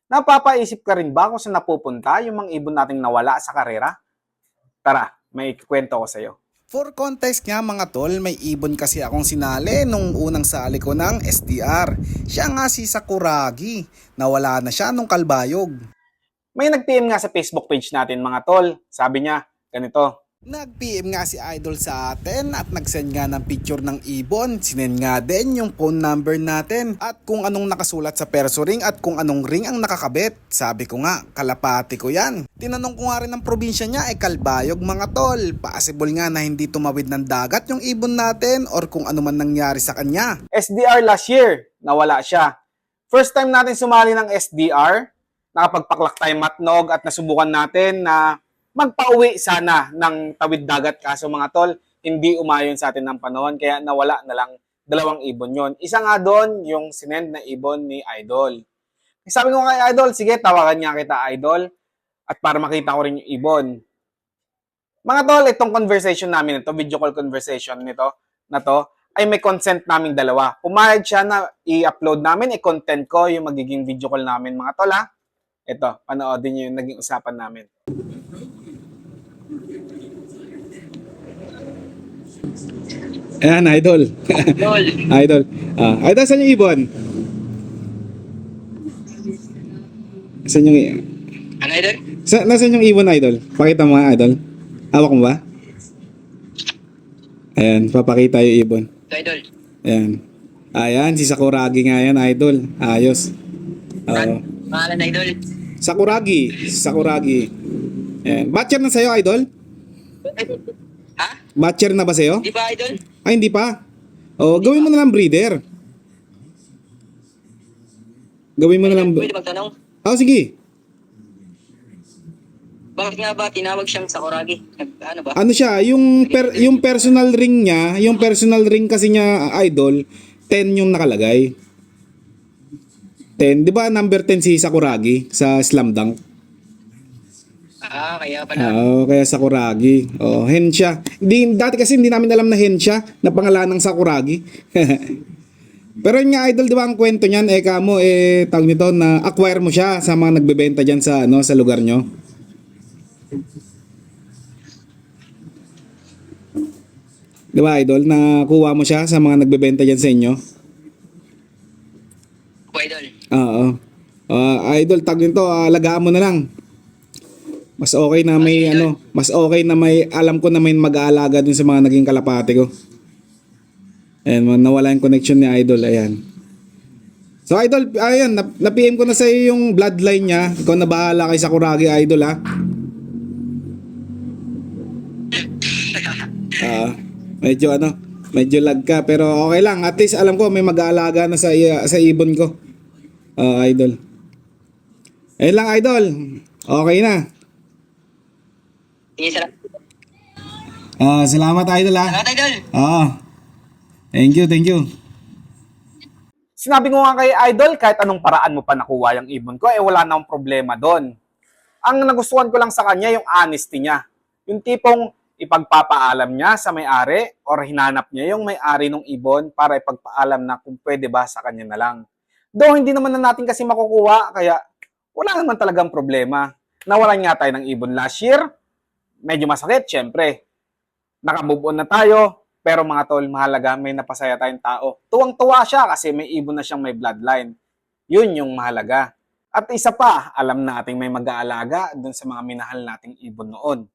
Napapaisip ka rin ba kung saan napupunta yung mga ibon nating nawala sa karera? Tara, may ikwento ko sa'yo. For context nga mga tol, may ibon kasi akong sinali nung unang sali ko ng SDR. Siya nga si Sakuragi. Nawala na siya nung kalbayog. May nag-PM nga sa Facebook page natin mga tol. Sabi niya, ganito. Nag-PM nga si Idol sa atin at nag-send nga ng picture ng ibon. Sinend nga din yung phone number natin at kung anong nakasulat sa perso ring at kung anong ring ang nakakabit. Sabi ko nga, kalapati ko yan. Tinanong ko nga rin ang probinsya niya, Kalbayog mga tol. Possible nga na hindi tumawid ng dagat yung ibon natin or kung ano man nangyari sa kanya. SDR last year, nawala siya. First time natin sumali ng SDR, nakapagpaklak tayo matnog at nasubukan natin na magpauwi sana ng tawid dagat kaso mga tol, hindi umayon sa atin ng panahon kaya nawala na lang dalawang ibon yon. Isa nga doon yung sinend na ibon ni Idol. Sabi ko kay Idol, sige tawagan niya kita Idol at para makita ko rin yung ibon. Mga tol, itong conversation namin, ito video call conversation na to, ay may consent naming dalawa. Pumayag siya na i-upload namin, i-content ko yung magiging video call namin mga tol ha. Ito, panoodin niyo yung naging usapan namin. Ayan, Idol. Idol. Idol. Idol, saan yung ibon? Saan yung... Ano, Idol? Nasaan yung ibon, Idol? Pakita mo nga, Idol. Hawak mo ba? Ayan, papakita yung ibon. Ito, Idol. Ayan. Ayan, si Sakuragi nga yan, Idol. Ayos. Oo. Pangalan, Idol. Sakuragi. Sakuragi. Ayan. Batcher na sa'yo, Idol? Ha? Batcher na ba sa'yo? Di ba, Idol? Ay, hindi pa. O, gawin mo na lang breeder. Gawin mo na lang... Pwede magtanong? Sige. Bakit nga ba tinawag siyang Sakuragi? Ano ba? Ano siya, yung personal ring niya, yung personal ring kasi niya, Idol, 10 yung nakalagay. 10, 'di ba number 10 si Sakuragi sa Slam Dunk? Kaya pala. Kaya Sakuragi. Hen siya. Dati kasi hindi namin alam na hen siya, na pangalan ng Sakuragi. Pero yun nga, Idol, 'di ba ang kwento niyan, kamo tawag nito na acquire mo siya sa mga nagbebenta diyan sa sa lugar nyo. Di ba, Idol, nakuha mo siya sa mga nagbebenta diyan sa inyo? Idol. Oo. Idol, tag nito, alagaan mo na lang. Mas okay na may mas okay na may alam ko na may mag-aalaga dun sa mga naging kalapate ko. Ayan, nawala yung connection ni Idol, ayan. So Idol, ayan, na-PM ko na sa iyo yung bloodline niya. Ikaw na bahala kay Sakuragi, Idol, ha. Medyo lag ka pero okay lang. At least alam ko may mag-aalaga na sa ibon ko. Idol. Ayun lang, Idol. Okay na. Sige, salamat. Salamat, Idol, ha. Salamat, Idol. Thank you. Sinabi ko nga kay Idol, kahit anong paraan mo pa nakuha yung ibon ko, wala na akong problema doon. Ang nagustuhan ko lang sa kanya, yung honesty niya. Yung tipong ipagpapaalam niya sa may-ari or hinanap niya yung may-ari ng ibon para ipagpaalam na kung pwede ba sa kanya na lang. Though hindi naman na natin kasi makukuha, kaya wala naman talagang problema. Nawalan nga tayo ng ibon last year, medyo masakit, syempre. Naka-move on na tayo, pero mga tol, mahalaga, may napasaya tayong tao. Tuwang-tuwa siya kasi may ibon na siyang may bloodline. Yun yung mahalaga. At isa pa, alam nating may mag-aalaga dun sa mga minahal nating ibon noon.